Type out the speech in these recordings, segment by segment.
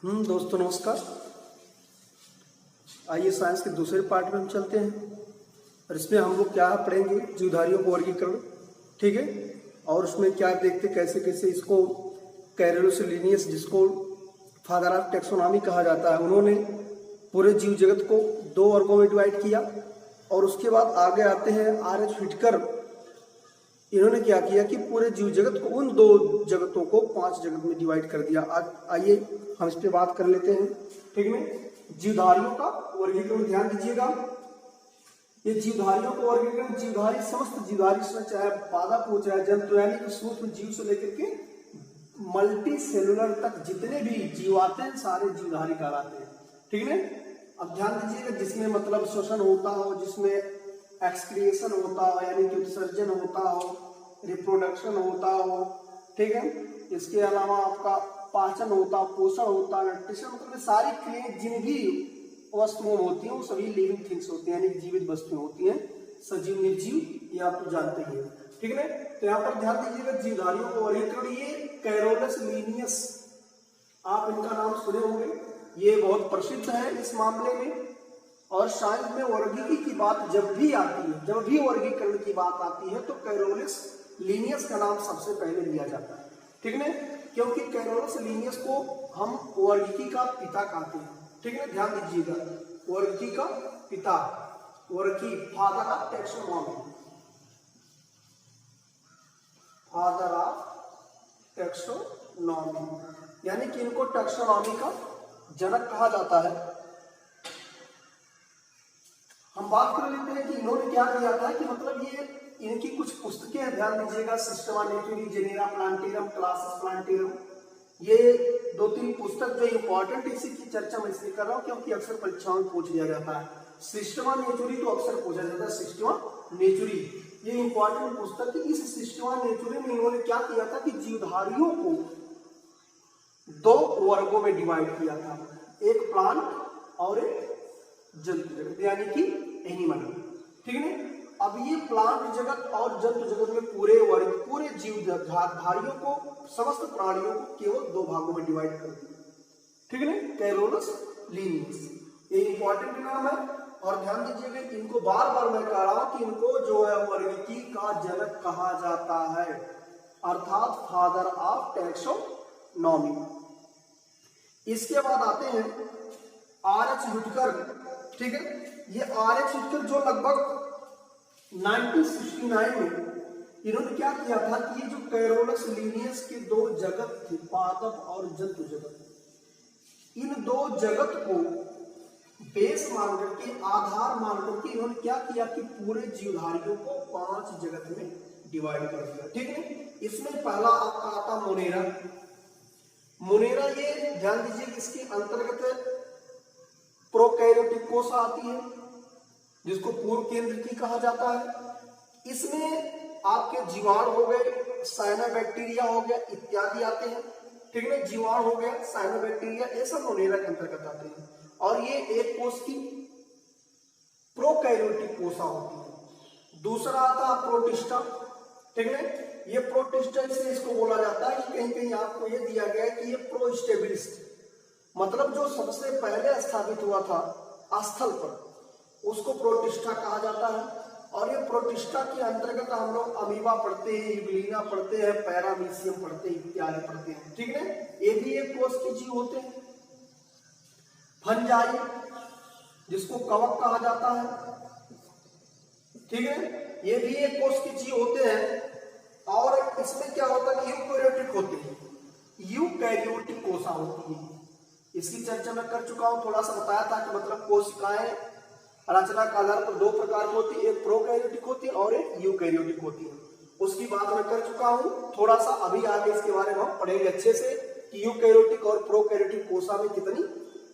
दोस्तों नमस्कार। आइए साइंस के दूसरे पार्ट में हम चलते हैं और इसमें हम लोग क्या पढ़ेंगे, जीवधारियों को वर्गीकरण, ठीक है। और उसमें क्या देखते कैसे कैसे इसको कैरोलस लीनियस, जिसको फादर ऑफ टेक्सोनॉमी कहा जाता है, उन्होंने पूरे जीव जगत को दो वर्गों में डिवाइड किया। और उसके बाद आगे आते हैं आर.एच. व्हिटकर, इन्होंने क्या किया कि पूरे जीव जगत को, उन दो जगतों को 5 जगत में डिवाइड कर दिया। आइए हम इस पे बात कर लेते हैं, ठीक है। जीवधारियों का वर्गीकरण ध्यान दीजिएगा। ये जीवधारियों को वर्गीकरण, जीवधारी समस्त जीवधारी, चाहे पादप हो चाहे जंतु, यानी कि सूक्ष्म जीव से लेकर के मल्टी सेलुलर तक जितने भी जीव आते हैं सारे जीवधारी कहलाते हैं, ठीक है। अब ध्यान दीजिएगा, जिसमें मतलब श्वसन होता हो, जिसमें एक्सक्रिएशन होता हो यानी कि उत्सर्जन होता हो, रिप्रोडक्शन होता हो, ठीक है। इसके अलावा आपका पाचन होता, पोषण होता, न्यूट्रिशन, मतलब सारी क्रियाएं जिन भी वस्तुओं होती हैं वो सभी लिविंग थिंग्स होती हैं, यानी जीवित वस्तुएं होती हैं, सजीव निर्जीव, ये आप तो जानते ही हैं, ठीक है। तो यहाँ पर ध्यान दीजिएगा, जीवधारियों को वर्गीकरण, ये कैरोलस लीनियस, आप इनका नाम सुने होंगे, ये बहुत प्रसिद्ध है इस मामले में। और साइंस में वर्गीकरण की बात जब भी आती है, जब भी वर्गीकरण की बात आती है तो कैरोलस लीनियस का नाम सबसे पहले लिया जाता है, ठीक है, क्योंकि कैरोलस लीनियस को हम वर्गीकरण का पिता कहते हैं, ठीक है। ध्यान दीजिएगा, वर्गीकरण का पिता, वर्गीकरण, father of taxonomy, father of taxonomy, यानी कि इनको टैक्सोनॉमी का जनक कहा जाता है। हम बात कर लेते हैं कि इन्होंने क्या किया था, कि मतलब ये इनकी कुछ पुस्तकें हैं, ध्यान दीजिएगा, Systema नेचुरी, genera plantarum, classes plantarum, ये 2-3 पुस्तक जो इंपॉर्टेंट, इसी की चर्चा मैं इसलिए कर रहा हूँ क्योंकि अक्सर परीक्षाओं में पूछ लिया जाता है। सिस्टमा नेचुरी तो अक्सर पूछा जाता है, सिस्टमा नेचुरी ये इंपॉर्टेंट पुस्तक है। इस सिस्टमा नेचुरी में इन्होंने क्या किया था कि जीवधारियों को 2 वर्गों में डिवाइड किया था, एक प्लांट और एक जंतु जगत, यानी कि एनिमल, ठीक है। अब ये प्लांट जगत और जंतु जगत में पूरे वर्ग, पूरे जीवधारियों को, समस्त प्राणियों को केवल 2 भागों में डिवाइड कर दिया, ठीक है, कैरोलस लीनियस, ये इंपॉर्टेंट नाम है। और ध्यान दीजिएगा, इनको बार बार मैं कह रहा हूं कि इनको जो है वर्गीकरण का जनक कहा जाता है, अर्थात फादर ऑफ टैक्सोनॉमी। इसके बाद आते हैं आर.एच. व्हिटकर, ठीक है। ये आर.एच. व्हिटकर जो लगभग 1969 में इन्होंने क्या किया था कि ये जो कैरोलस लीनियस के 2 जगत थे, पादप और जंतु जगत, इन 2 जगत को बेस मान करके, आधार मान करके इन्होंने क्या किया कि पूरे जीवधारियों को 5 जगत में डिवाइड कर दिया, ठीक है। इसमें पहला आपका आता मोनेरा। मोनेरा, ये ध्यान दीजिए, इसके अंतर्गत प्रोकैरियोटिक कोशिका आती है, जिसको पूर्व केंद्र की कहा जाता है। इसमें आपके जीवाणु हो गए, साइनोबैक्टीरिया हो गया, इत्यादि आते हैं, ठीक है। जीवाणु हो गया, साइनोबैक्टीरिया, ये सब मोनेरा के अंतर्गत आते हैं। और ये एक कोश की प्रोकैरियोटिक कोशिका होती है। दूसरा आता है प्रोटिस्टा, ठीक है। ये प्रोटिस्टा, इसलिए इसको बोला जाता है कि कहीं कहीं आपको ये दिया गया है कि ये प्रोस्टेबिलिस्ट, मतलब जो सबसे पहले स्थापित हुआ था स्थल पर, उसको प्रोटिस्टा कहा जाता है। और ये प्रोटिस्टा के अंतर्गत हम लोग अमीबा पढ़ते हैं, इब्लिना पढ़ते हैं, पैरामीशियम पढ़ते हैं, इत्यादि पढ़ते हैं, ठीक है। ये भी एक कोश की जीव होते हैं। फंजाई, जिसको कवक कहा जाता है, ठीक है, ये भी एक कोश की जीव होते हैं। और इसमें क्या होता है, यूकैरियोटिक होते हैं, यूकैरियोटिक कोशिका होती है। इसकी चर्चा मैं कर चुका हूं, थोड़ा सा बताया था कि मतलब कोशिकाएं रचना के आधार पर 2 प्रकार की होती है, एक प्रोकैरियोटिक होती है और एक यूकैरियोटिक होती है। उसकी बात मैं कर चुका हूं, थोड़ा सा अभी आगे इसके बारे में हम पढ़ेंगे अच्छे से कि यूकैरियोटिक और प्रोकैरियोटिक कोशिका में कितनी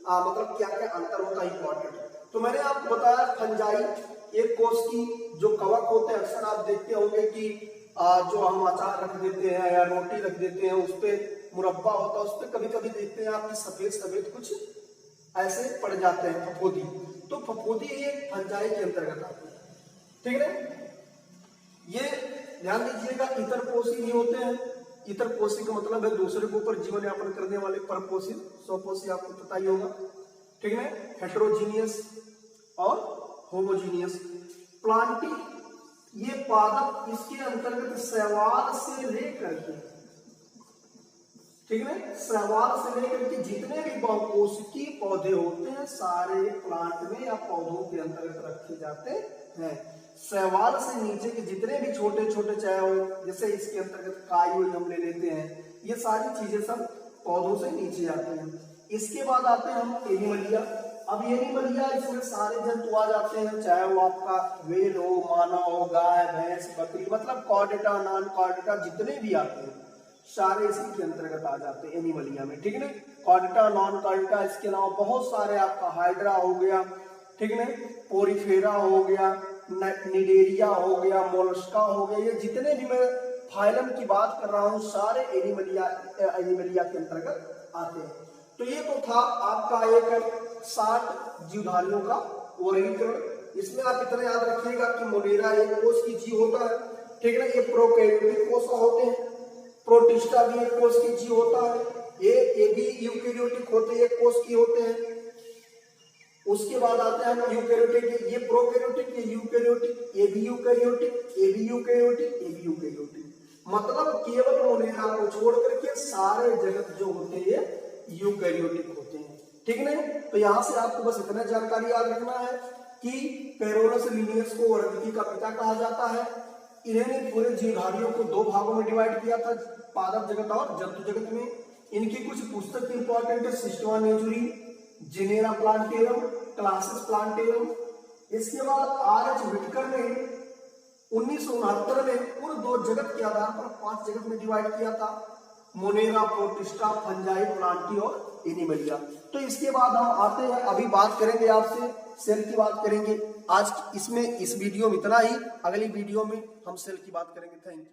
मतलब क्या क्या अंतर होता है, इंपॉर्टेंट। तो मैंने आपको बताया फंजाई, एक कोश की जो कवक होते हैं, अक्सर आप देखते होंगे कि जो हम अचार रख देते हैं या रोटी रख देते हैं, उस पर मुरब्बा होता है, उस पर कभी कभी देखते हैं आपकी सफेद सफेद कुछ ऐसे पड़ जाते हैं, फफूंदी। तो फफूंदी ये फंजाई के अंतर्गत आती है, ठीक है। ये ध्यान दीजिएगा, इतर पोषी भी होते हैं, इतर पोषी का मतलब है दूसरे के ऊपर जीवन यापन करने वाले। परपोषी, स्वपोषी आपको पता ही होगा, ठीक है। हेटेरोजीनियस और होमोजीनियस। प्लांटी, ये पादप इसके अंतर्गत शैवाल से लेकर के, ठीक है, शैवाल से लेकर के जितने भी बहुकोशिकीय पौधे होते हैं सारे प्लांट में या पौधों के अंतर्गत रखे जाते हैं। शैवाल से नीचे के जितने भी छोटे छोटे, चाहे हो जैसे इसके अंतर्गत काई हम ले लेते हैं, ये सारी चीजें सब पौधों से नीचे आते हैं। इसके बाद आते हैं हम एनिमलिया। अब एनिमलिया इसमें सारे जंतु आ जाते हैं, चाहे वो आपका व्हेल हो, मानव हो, गाय भैंस बकरी, मतलब कॉर्डेटा नॉन कॉर्डेटा जितने भी आते हैं सारे इसी के अंतर्गत आ जाते हैं एनिमलिया में, ठीक है ना। कॉर्डेटा नॉन कॉर्डेटा, इसके अलावा बहुत सारे आपका हाइड्रा हो गया, ठीक है, पोरीफेरा हो गया, निडेरिया हो गया, मोलस्का हो गया, ये जितने भी मैं फाइलम की बात कर रहा हूँ सारे एनिमलिया के अंतर्गत आते हैं। तो ये तो था आपका एक 60 जीवधारियों का वर्गीकरण। इसमें आप इतना याद रखिएगा कि मोनेरा एक कोष की जीव होता है, ठीक है, ये प्रोकैरियोटिक कोष होते हैं। प्रोटिस्टा भी एक कोष की जीव होता है, ये भी यूकेरियोटिक होते हैं, एक कोष की होते हैं। उसके बाद आते हैं हम यूकेरियोटिक, ये प्रोकैरियोटिक, ये यूकेरियोटिक, ये भी यूकेरियोटिक, ये भी यूकेरियोटिक, ये भी यूकेरियोटिक। मतलब केवल मोनेरा को छोड़ करके सारे जगत जो होते हैं यूकेरियोटिक होते हैं, ठीक है। तो यहाँ से आपको बस इतना जानकारी याद रखना है कि कैरोलस लिनियस को वर्गीकी का पिता कहा जाता है। इन्होंने पूरे जीवधारियों को 2 भागों में डिवाइड किया था, पादप जगत और जंतु जगत में। इनकी कुछ पुस्तक इंपॉर्टेंट है, Systema नेचुरी, genera plantarum, classes plantarum. इसके बाद आर.एच. विटकर ने 1969 में उन 2 जगत के आधार पर 5 जगत में डिवाइड किया था, मोनेरा, प्रोटिस्टा, फंजाई, प्लांटी और एनिमलिया। तो इसके बाद हम आते हैं, अभी बात करेंगे आपसे सेल की बात करेंगे। आज इसमें इस वीडियो में इतना ही, अगली वीडियो में हम सेल की बात करेंगे। Thank you.